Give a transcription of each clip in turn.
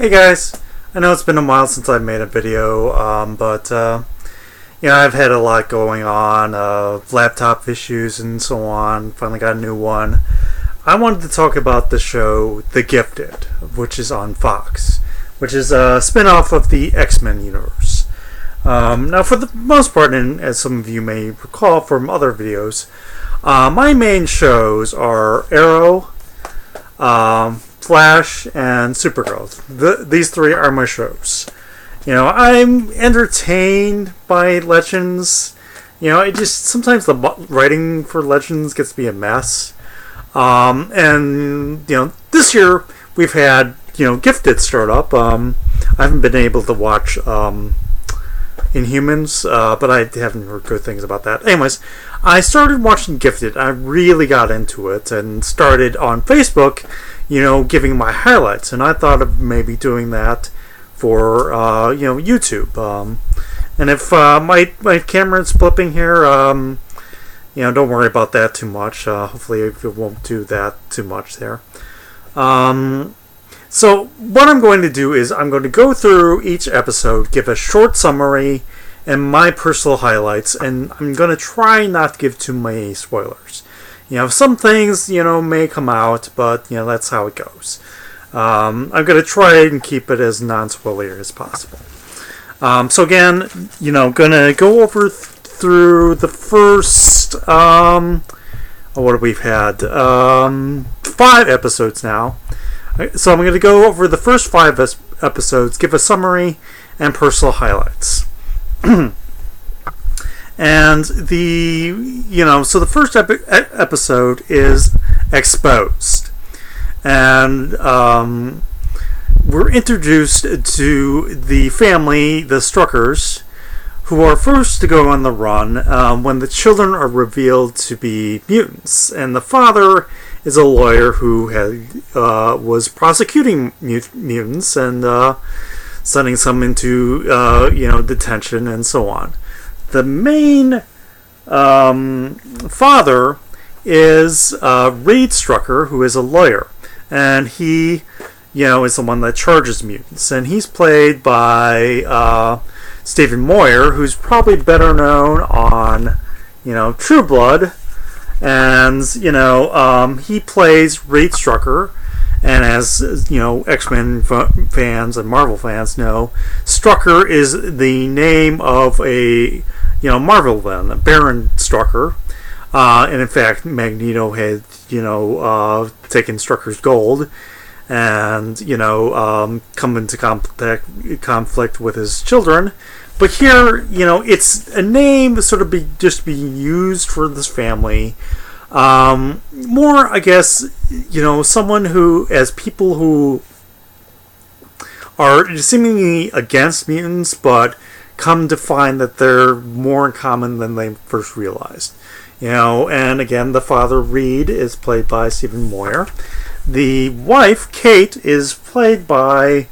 Hey guys, I know it's been a while since I made a video, but I've had a lot going on, laptop issues and so on. Finally got a new one. I wanted to talk about the show The Gifted, which is on Fox, which is a spin-off of the X-Men universe. Now, for the most part, and as some of you may recall from other videos, my main shows are Arrow, Flash, and Supergirl. These three are my shows. I'm entertained by Legends. It just sometimes the writing for Legends gets to be a mess. And this year we've had Gifted start up. I haven't been able to watch Inhumans, but I haven't heard good things about that. Anyways, I started watching Gifted. I really got into it and started on Facebook, giving my highlights. And I thought of maybe doing that for, YouTube. And if my camera's flipping here, don't worry about that too much. Hopefully it won't do that too much there. So what I'm going to do is I'm going to go through each episode, give a short summary and my personal highlights, and I'm going to try not to give too many spoilers. Some things, may come out, but, that's how it goes. I'm going to try and keep it as non-spoiler as possible. So again, going to go over through the first, what have we had? 5 episodes now. So I'm going to go over the first 5 episodes, give a summary, and personal highlights. And so the first episode is Exposed. And we're introduced to the family, the Struckers, who are first to go on the run when the children are revealed to be mutants. And the father is a lawyer who was prosecuting mutants and sending some into detention and so on. The main father is Reed Strucker, who is a lawyer, and he is the one that charges mutants, and he's played by Stephen Moyer, who's probably better known on True Blood. And, he plays Reed Strucker, and as, X-Men fans and Marvel fans know, Strucker is the name of a, Marvel villain, Baron Strucker. And in fact, Magneto had, taken Strucker's gold and, come into conflict with his children. But here, it's a name sort of just being used for this family. More, I guess, someone who, as people who are seemingly against mutants, but come to find that they're more in common than they first realized. And again, the father, Reed, is played by Stephen Moyer. The wife, Kate, is played by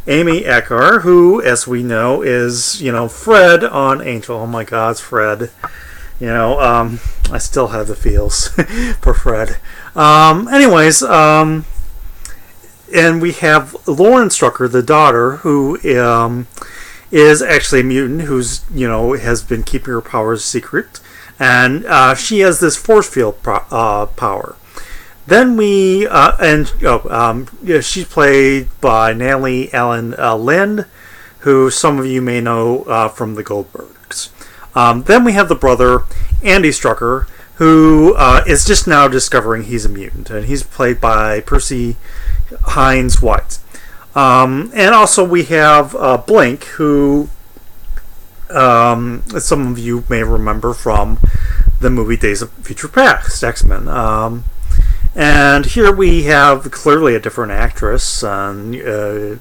Amy Acker, who, as we know, is, Fred on Angel. Oh my God, it's Fred. I still have the feels for Fred. Anyways, and we have Lauren Strucker, the daughter, who is actually a mutant who's, has been keeping her powers secret. And she has this force field power. Then she's played by Natalie Allen Lind, who some of you may know from the Goldbergs. Then we have the brother, Andy Strucker, who is just now discovering he's a mutant, and he's played by Percy Hines White. And also we have Blink, who some of you may remember from the movie Days of Future Past, X-Men. And here we have clearly a different actress, and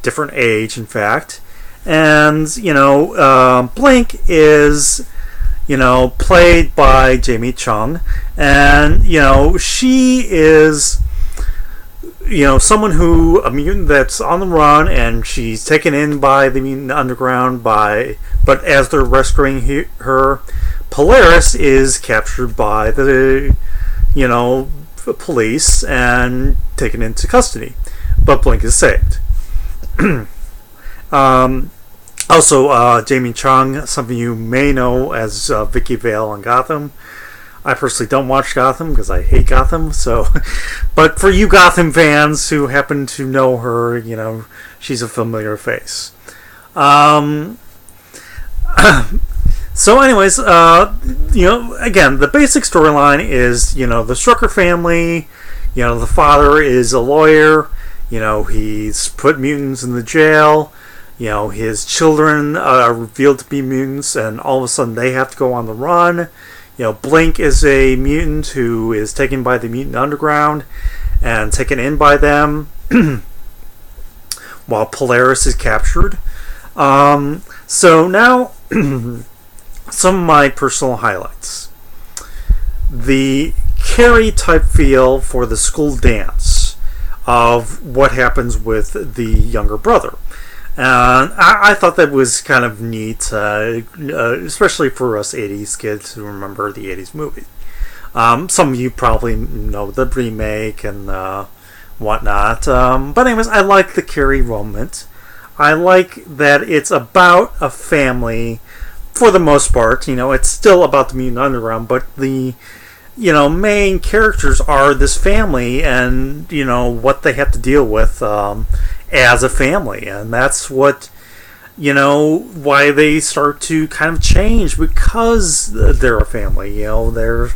different age, in fact. And, Blink is, played by Jamie Chung. And, she is, someone a mutant that's on the run, and she's taken in by the mutant underground but as they're rescuing her, Polaris is captured by the, police and taken into custody. But Blink is saved. Also, Jamie Chung, some of you may know as Vicky Vale on Gotham. I personally don't watch Gotham because I hate Gotham. So, but for you Gotham fans who happen to know her, she's a familiar face. So, anyways, again, the basic storyline is, the Strucker family. The father is a lawyer. He's put mutants in the jail. His children are revealed to be mutants, and all of a sudden they have to go on the run. Blink is a mutant who is taken by the mutant underground and taken in by them while Polaris is captured. So now, some of my personal highlights. The Carrie type feel for the school dance of what happens with the younger brother. And I thought that was kind of neat, especially for us 80s kids who remember the 80s movie. Some of you probably know the remake and whatnot. But anyways, I like the Carrie moment. I like that it's about a family for the most part. It's still about the Mutant Underground, but the main characters are this family and, what they have to deal with as a family. And that's what, why they start to kind of change, because they're a family. They're,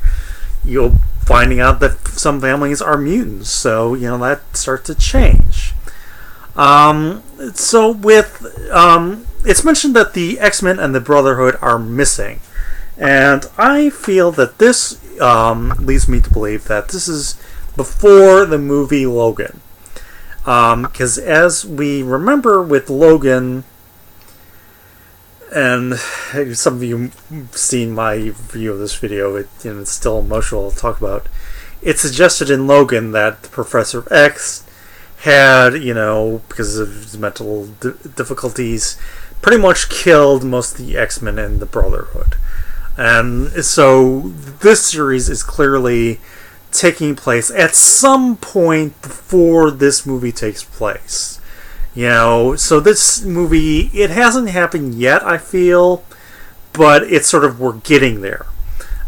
finding out that some families are mutants. So, that starts to change. So with, it's mentioned that the X-Men and the Brotherhood are missing. And I feel that this leads me to believe that this is before the movie Logan. Because as we remember with Logan, and some of you have seen my review of this video, it's still emotional to talk about. It suggested in Logan that Professor X had, because of his mental difficulties, pretty much killed most of the X-Men and the Brotherhood. And so this series is clearly taking place at some point before this movie takes place. So this movie, it hasn't happened yet, I feel, but it's sort of, we're getting there.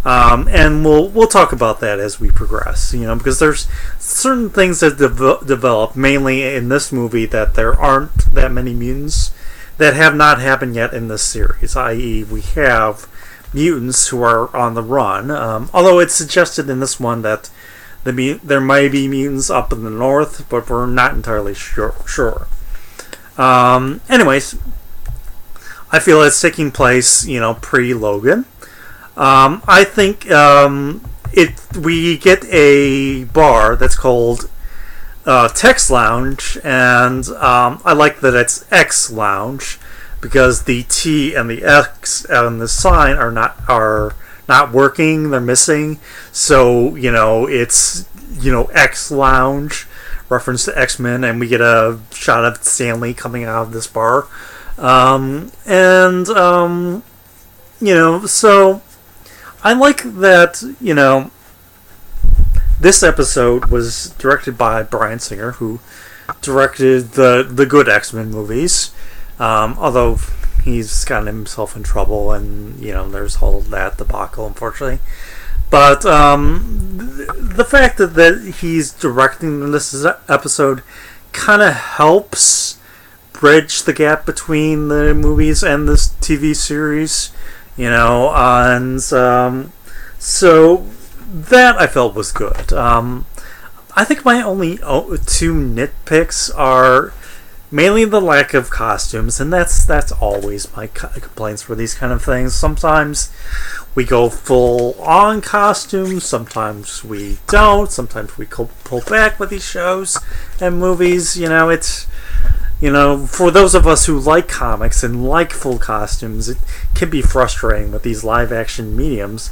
And we'll talk about that as we progress, because there's certain things that develop, mainly in this movie, that there aren't that many mutants that have not happened yet in this series, i.e. we have mutants who are on the run, although it's suggested in this one that there may be mutants up in the north, but we're not entirely sure. Anyways, I feel it's taking place, pre-Logan. I think we get a bar that's called Tex Lounge, and I like that it's X Lounge, because the T and the X on the sign are not working, they're missing. So, it's, X Lounge, reference to X-Men, and we get a shot of Stanley coming out of this bar. So I like that, this episode was directed by Bryan Singer, who directed the good X-Men movies. Although he's gotten himself in trouble, and there's all that debacle, unfortunately. But the fact that he's directing this episode kind of helps bridge the gap between the movies and this TV series, and so that I felt was good. I think my only two nitpicks are mainly the lack of costumes, and that's always my complaints for these kind of things. Sometimes we go full on costumes, sometimes we don't, sometimes we pull back with these shows and movies. It's, for those of us who like comics and like full costumes, it can be frustrating with these live action mediums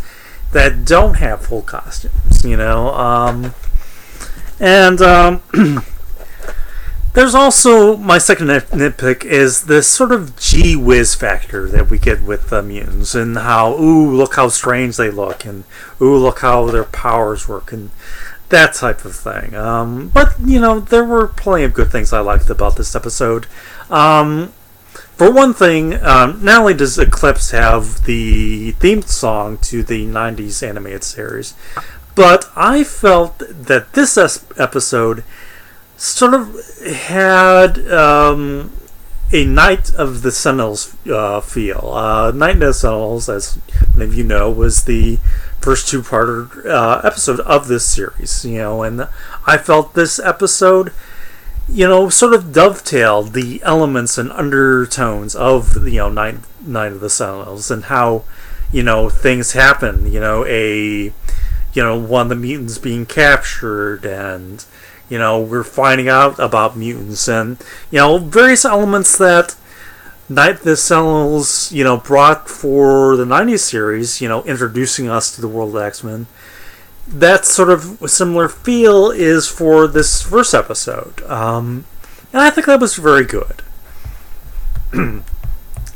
that don't have full costumes, there's also, my second nitpick is this sort of gee whiz factor that we get with the mutants, and how, ooh, look how strange they look, and ooh, look how their powers work, and that type of thing. But, there were plenty of good things I liked about this episode. For one thing, not only does Eclipse have the theme song to the 90s animated series, but I felt that this episode sort of had a Night of the Sentinels feel. Night of the Sentinels, as many of you know, was the first two-parter episode of this series. And I felt this episode, sort of dovetailed the elements and undertones of Night of the Sentinels and how things happen. One of the mutants being captured, and we're finding out about mutants, and various elements that Night of the Sentinels brought for the 90s series, introducing us to the world of X-Men. That sort of similar feel is for this first episode, and I think that was very good.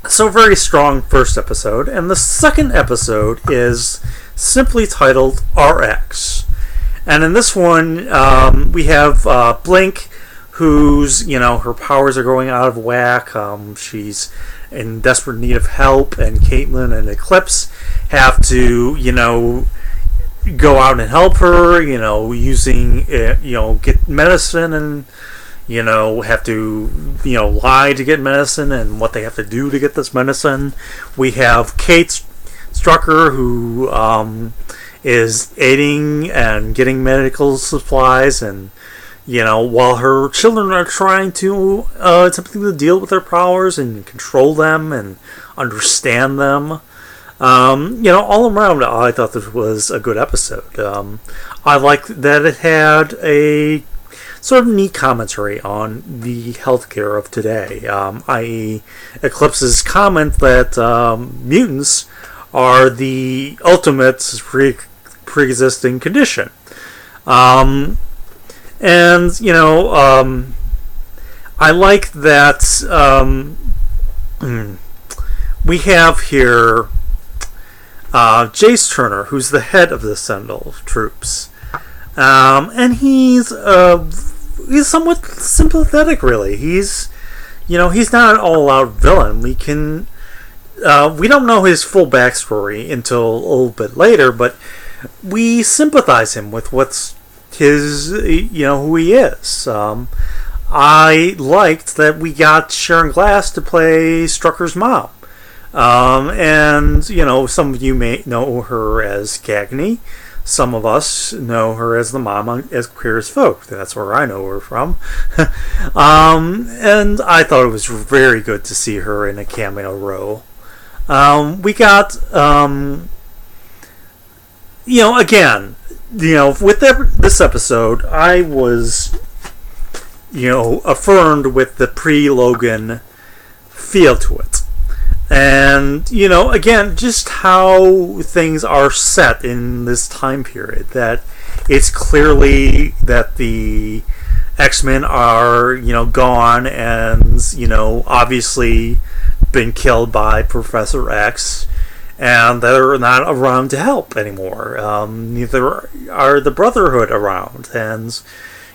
So, very strong first episode, and the second episode is simply titled RX. And in this one, we have Blink, who's, her powers are going out of whack. She's in desperate need of help, and Caitlin and Eclipse have to, go out and help her, using, get medicine, and, have to, lie to get medicine, and what they have to do to get this medicine. We have Kate Strucker, who is aiding and getting medical supplies, and while her children are trying to attempting to deal with their powers and control them and understand them. All around, I thought this was a good episode. I liked that it had a sort of neat commentary on the healthcare of today, i.e. Eclipse's comment that mutants are the ultimate pre-existing condition. I like that we have here Jace Turner, who's the head of the Sentinel troops. And he's somewhat sympathetic, really. He's not an all-out villain. We don't know his full backstory until a little bit later, but we sympathize him with what's who he is. I liked that we got Sharon Glass to play Strucker's mom. And some of you may know her as Cagney. Some of us know her as the mom as Queer as Folk. That's where I know her from. And I thought it was very good to see her in a cameo role. We got, again, with this episode, I was, affirmed with the pre-Logan feel to it. And, again, just how things are set in this time period. That it's clearly that the X-Men are, gone and, obviously been killed by Professor X. And they're not around to help anymore. Neither are the Brotherhood around. And,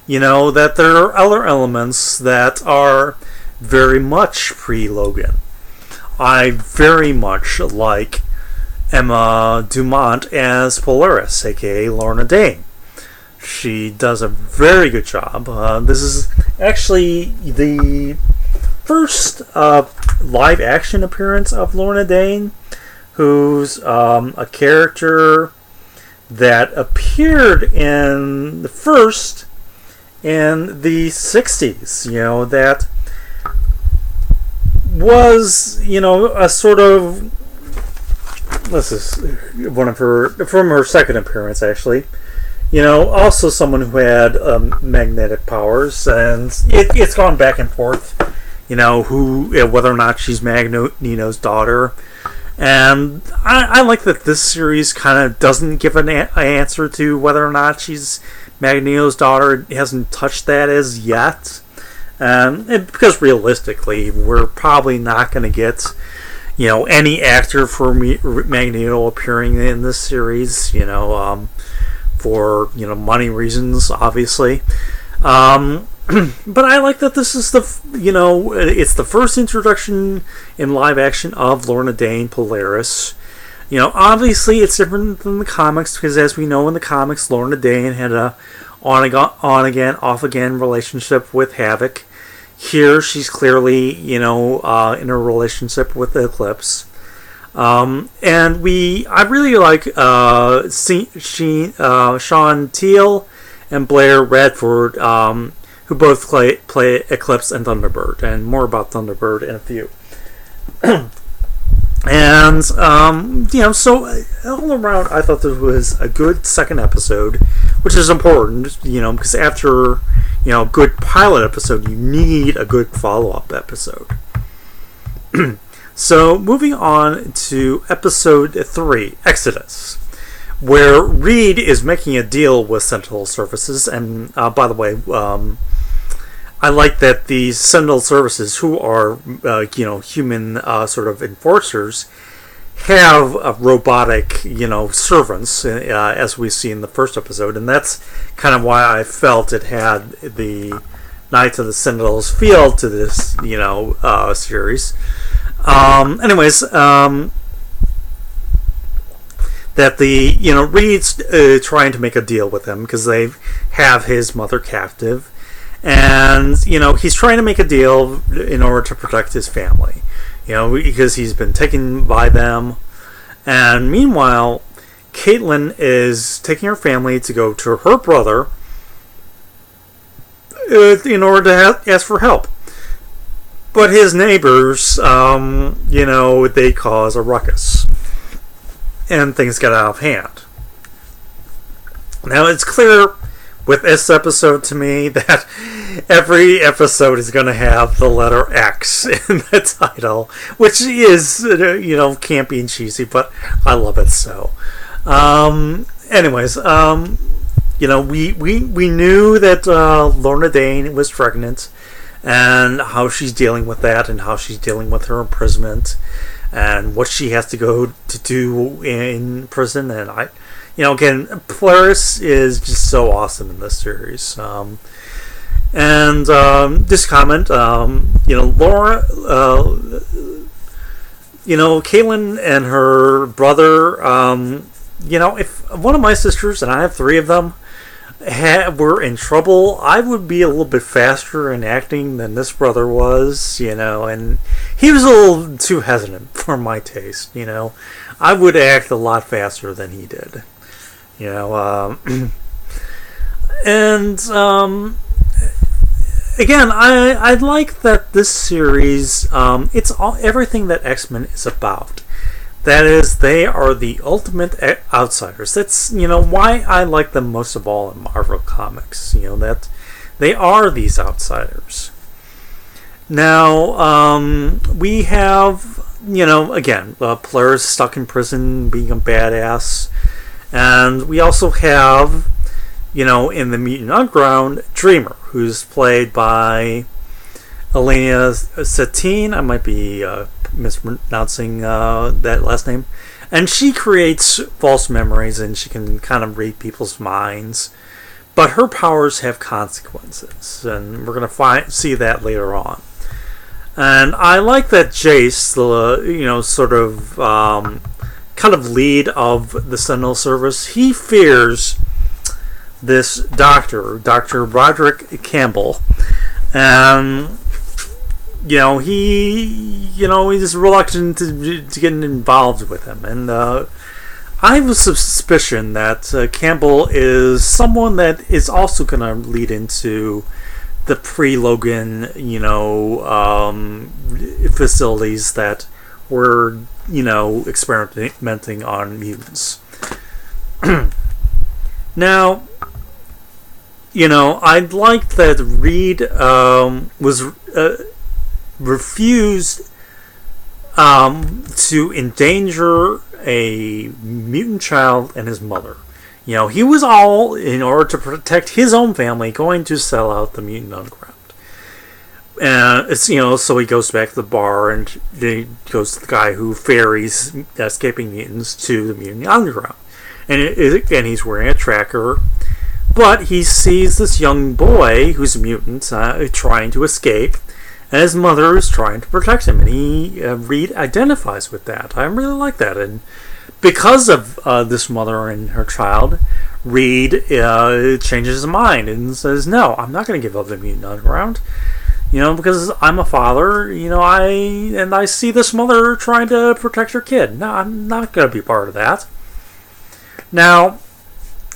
that there are other elements that are very much pre-Logan. I very much like Emma Dumont as Polaris, aka Lorna Dane. She does a very good job. This is actually the first live action appearance of Lorna Dane, who's a character that appeared in the first in the 60s, that was, a sort of, this is one of her, from her second appearance, actually, also someone who had magnetic powers, and it's gone back and forth, whether or not she's Magneto's daughter. And I like that this series kind of doesn't give an answer to whether or not she's Magneto's daughter. It hasn't touched that as yet. Because realistically, we're probably not going to get, any actor for Magneto appearing in this series. for money reasons, obviously. But I like that this is it's the first introduction in live action of Lorna Dane Polaris. Obviously it's different than the comics, because as we know in the comics, Lorna Dane had a on again, off again relationship with Havoc. Here she's clearly, in a relationship with Eclipse. And I really like Sean Teal and Blair Radford, who both play Eclipse and Thunderbird, and more about Thunderbird in a few. And so all around, I thought this was a good second episode, which is important, because after a good pilot episode, you need a good follow-up episode. So moving on to episode 3, Exodus, where Reed is making a deal with Sentinel Services. And by the way, I like that these Sentinel Services, who are human sort of enforcers, have robotic servants, as we see in the first episode, and that's kind of why I felt it had the Knights of the Sentinels feel to this series. That the Reed's trying to make a deal with him because they have his mother captive, and he's trying to make a deal in order to protect his family, because he's been taken by them. And meanwhile, Caitlin is taking her family to go to her brother in order to ask for help. But his neighbors, they cause a ruckus. And things get out of hand. Now, it's clear with this episode to me that every episode is going to have the letter X in the title, which is, campy and cheesy, but I love it so. We knew that Lorna Dane was pregnant, and how she's dealing with that, and how she's dealing with her imprisonment, and what she has to go to do in prison. And again, Polaris is just so awesome in this series. This comment, Laura, Caitlin and her brother, if one of my sisters, and I have 3 of them, were in trouble, I would be a little bit faster in acting than this brother was, and he was a little too hesitant for my taste, I would act a lot faster than he did, again, I like that this series, it's everything that X-Men is about. That is, they are the ultimate outsiders. That's, why I like them most of all in Marvel Comics. That they are these outsiders. Now, we have, again, Polaris stuck in prison, being a badass. And we also have, in the Mutant Underground, Dreamer, who's played by Elena Satine. I might be mispronouncing that last name. And she creates false memories, and she can kind of read people's minds. But her powers have consequences, and we're going to see that later on. And I like that Jace, the kind of lead of the Sentinel Service, he fears this doctor, Dr. Roderick Campbell, and he's reluctant to get involved with him. And I have a suspicion that Campbell is someone that is also going to lead into the pre-Logan, facilities that were, experimenting on mutants. Now, I'd like that Reed was refused to endanger a mutant child and his mother. He was all, in order to protect his own family, going to sell out the Mutant Underground. And it's, so he goes back to the bar, and he goes to the guy who ferries escaping mutants to the Mutant Underground. and he's wearing a tracker. But he sees this young boy who's a mutant trying to escape, and his mother is trying to protect him, and Reed identifies with that. I really like that, and because of this mother and her child, Reed changes his mind and says, "No, I'm not going to give up the mutant underground. Because I'm a father. I see this mother trying to protect her kid. No, I'm not going to be part of that." Now,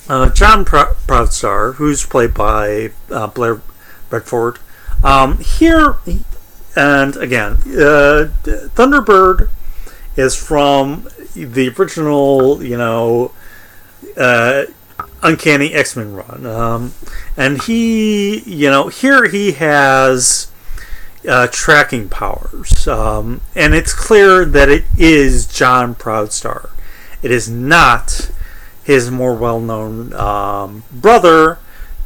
John Proudstar, who's played by Blair Bedford, here, and again, Thunderbird is from the original, Uncanny X-Men run, and he, here he has tracking powers, and it's clear that it is John Proudstar. It is not his more well-known brother,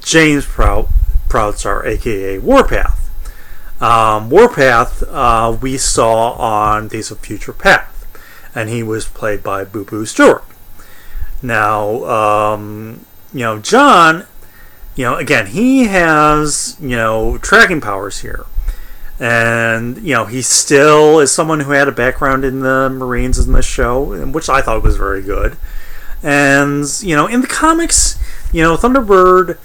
James Proudstar, aka Warpath. Warpath we saw on Days of Future Past, and he was played by Boo Boo Stewart. Now, John, again, he has, tracking powers here. And, he still is someone who had a background in the Marines in this show, which I thought was very good. And, in the comics, Thunderbird,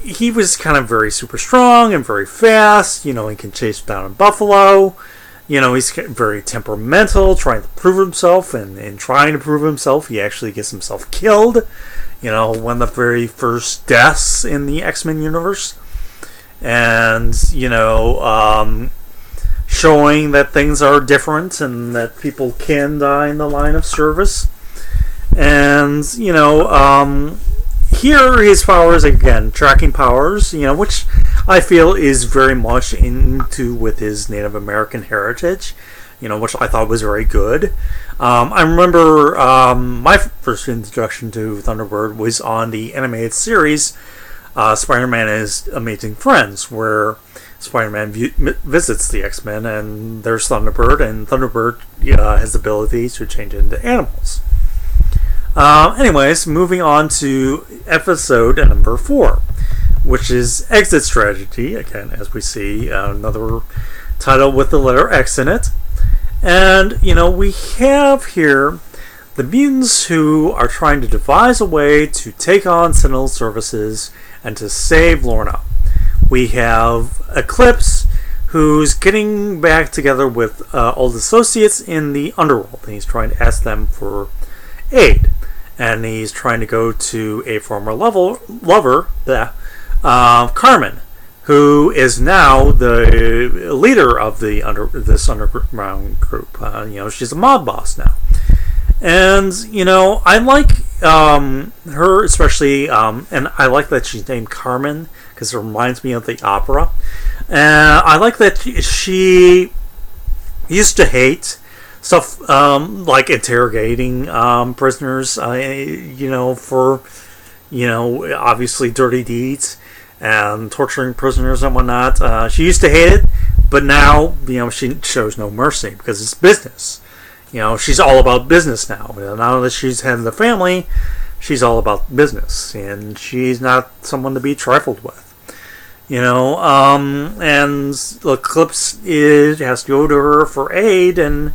he was kind of very super strong and very fast. He can chase down a buffalo. He's very temperamental, trying to prove himself, and in trying to prove himself, he actually gets himself killed. One of the very first deaths in the X-Men universe. And, showing that things are different and that people can die in the line of service. And, here his powers, again, tracking powers, which I feel is very much into with his Native American heritage, which I thought was very good. I remember my first introduction to Thunderbird was on the animated series Spider-Man and His Amazing Friends, where Spider-Man visits the X-Men, and there's Thunderbird, and Thunderbird has the ability to change into animals. Anyways, moving on to episode number 4, which is Exit Strategy. Again, as we see, another title with the letter X in it. And, we have here the mutants who are trying to devise a way to take on Sentinel services and to save Lorna. We have Eclipse, who's getting back together with old associates in the underworld, and he's trying to ask them for aid. And he's trying to go to a former lover, Carmen, who is now the leader of this underground group. She's a mob boss now. And, I like her especially, and I like that she's named Carmen, because it reminds me of the opera. And I like that she used to hate stuff like interrogating prisoners, for, obviously dirty deeds and torturing prisoners and whatnot. She used to hate it, but now, she shows no mercy because it's business. She's all about business now. Now that she's head of the family, she's all about business, and she's not someone to be trifled with. And Eclipse has to go to her for aid and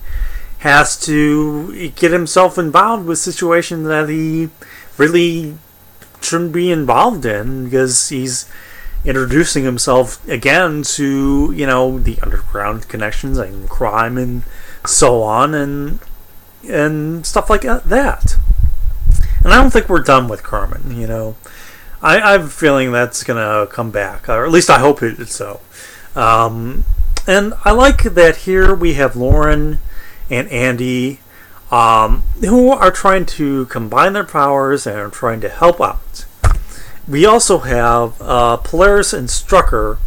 has to get himself involved with situations that he really shouldn't be involved in, because he's introducing himself again to, the underground connections and crime and so on, and stuff like that. And I don't think we're done with Carmen, I have a feeling that's going to come back, or at least I hope it's so. And I like that here we have Lauren and Andy, who are trying to combine their powers and are trying to help out. We also have Polaris and Strucker,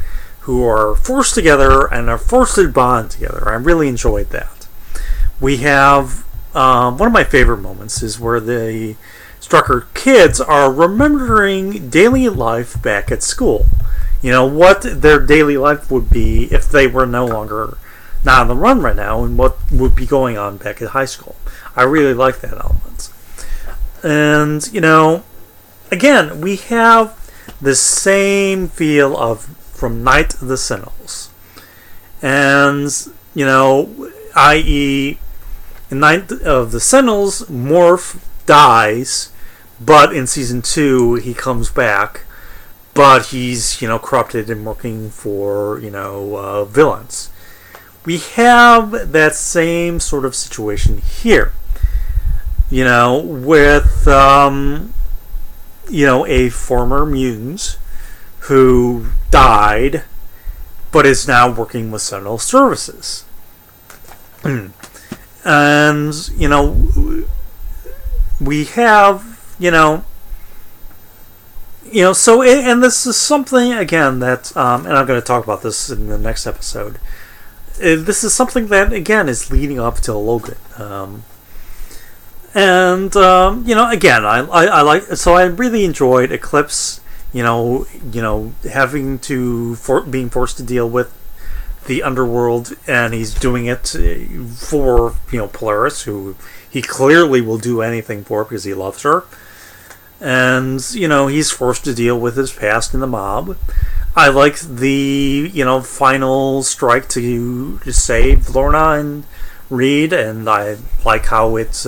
who are forced together and are forced to bond together. I really enjoyed that. We have one of my favorite moments is where the Strucker kids are remembering daily life back at school. What their daily life would be if they were not on the run right now, and what would be going on back at high school. I really like that element. And, again, we have the same feel of from Night of the Sentinels. And, i.e., in Night of the Sentinels, Morph dies, but in Season 2, he comes back, but he's, corrupted and working for, villains. We have that same sort of situation here. With, a former mutant who died, but is now working with Sentinel Services. And, we have, so, and this is something, again, that, and I'm going to talk about this in the next episode. This is something that, again, is leading up to Logan. And, again, I like, so I really enjoyed Eclipse, having to, being forced to deal with the underworld, and he's doing it for, Polaris, who he clearly will do anything for because he loves her. And, he's forced to deal with his past in the mob. I like the, final strike to save Lorna and Reed, and I like how it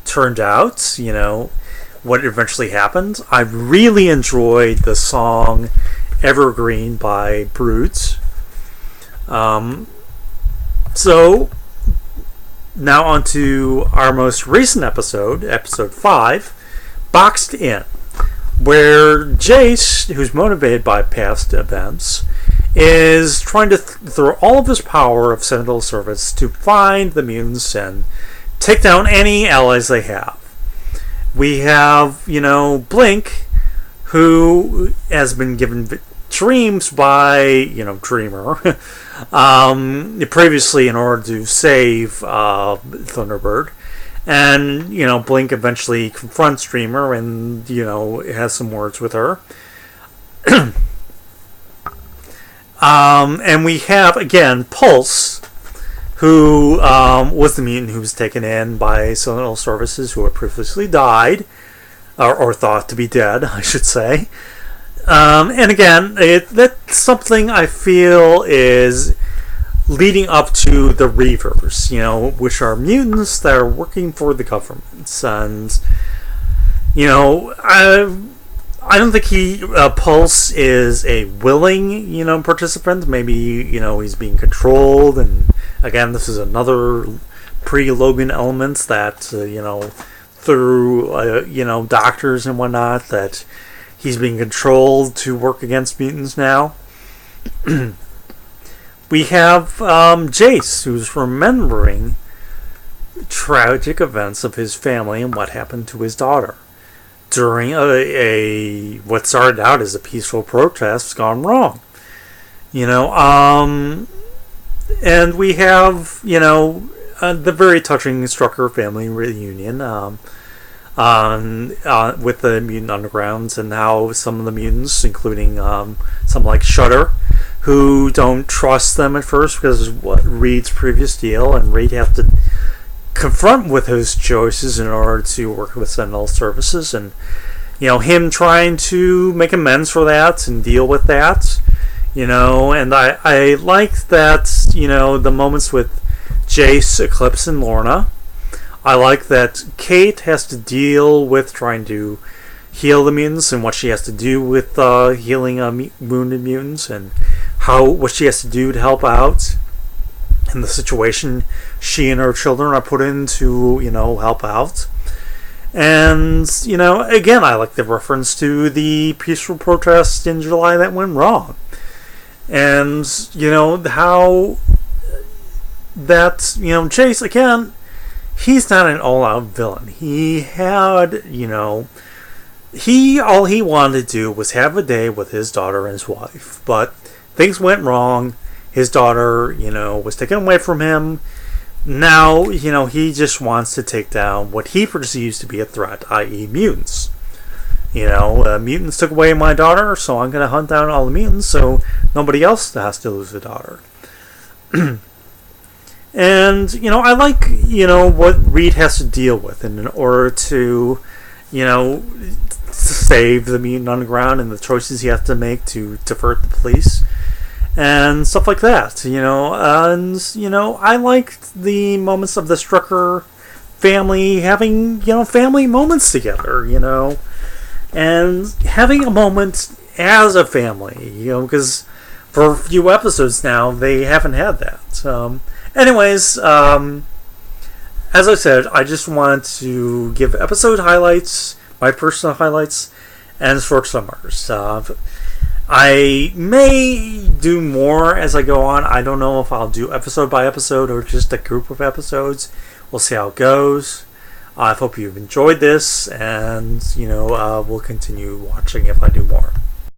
turned out, what eventually happened. I really enjoyed the song Evergreen by Brute. So, now on to our most recent episode, episode 5, Boxed In, where Jace, who's motivated by past events, is trying to throw all of his power of Sentinel Service to find the mutants and take down any allies they have. We have, Blink, who has been given dreams by, Dreamer, previously in order to save Thunderbird. And, Blink eventually confronts Dreamer and, has some words with her. And we have, again, Pulse, who was the mutant who was taken in by Sentinel Services, who had previously died, or thought to be dead, I should say. And again, that's something I feel is leading up to the Reavers, which are mutants that are working for the government. And, I don't think Pulse is a willing, participant. Maybe, he's being controlled. And again, this is another pre-Logan element that, through, doctors and whatnot, that he's being controlled to work against mutants now. We have Jace, who's remembering tragic events of his family and what happened to his daughter during what started out as a peaceful protest gone wrong. And we have, the very touching Strucker family reunion with the mutant undergrounds, and how some of the mutants, including some like Shudder, who don't trust them at first because of what Reed's previous deal, and Reed have to confront with his choices in order to work with Sentinel Services, and him trying to make amends for that and deal with that, and I like that, the moments with Jace, Eclipse, and Lorna. I like that Kate has to deal with trying to heal the mutants and what she has to do with healing wounded mutants, and what she has to do to help out in the situation she and her children are put in to, help out. And, again, I like the reference to the peaceful protest in July that went wrong. And, how that, Chase, again, he's not an all-out villain. He had, all he wanted to do was have a day with his daughter and his wife. But things went wrong. His daughter, was taken away from him. Now, he just wants to take down what he perceives to be a threat, i.e. mutants. Mutants took away my daughter, so I'm going to hunt down all the mutants so nobody else has to lose a daughter. And, I like, what Reed has to deal with in order to, save the Mutant Underground and the choices he has to make to divert the police and stuff like that, I liked the moments of the Strucker family having, family moments together, and having a moment as a family, because for a few episodes now, they haven't had that. Anyways, as I said, I just wanted to give episode highlights, my personal highlights, and short summaries. I may do more as I go on. I don't know if I'll do episode by episode or just a group of episodes. We'll see how it goes. I hope you've enjoyed this, and we'll continue watching if I do more.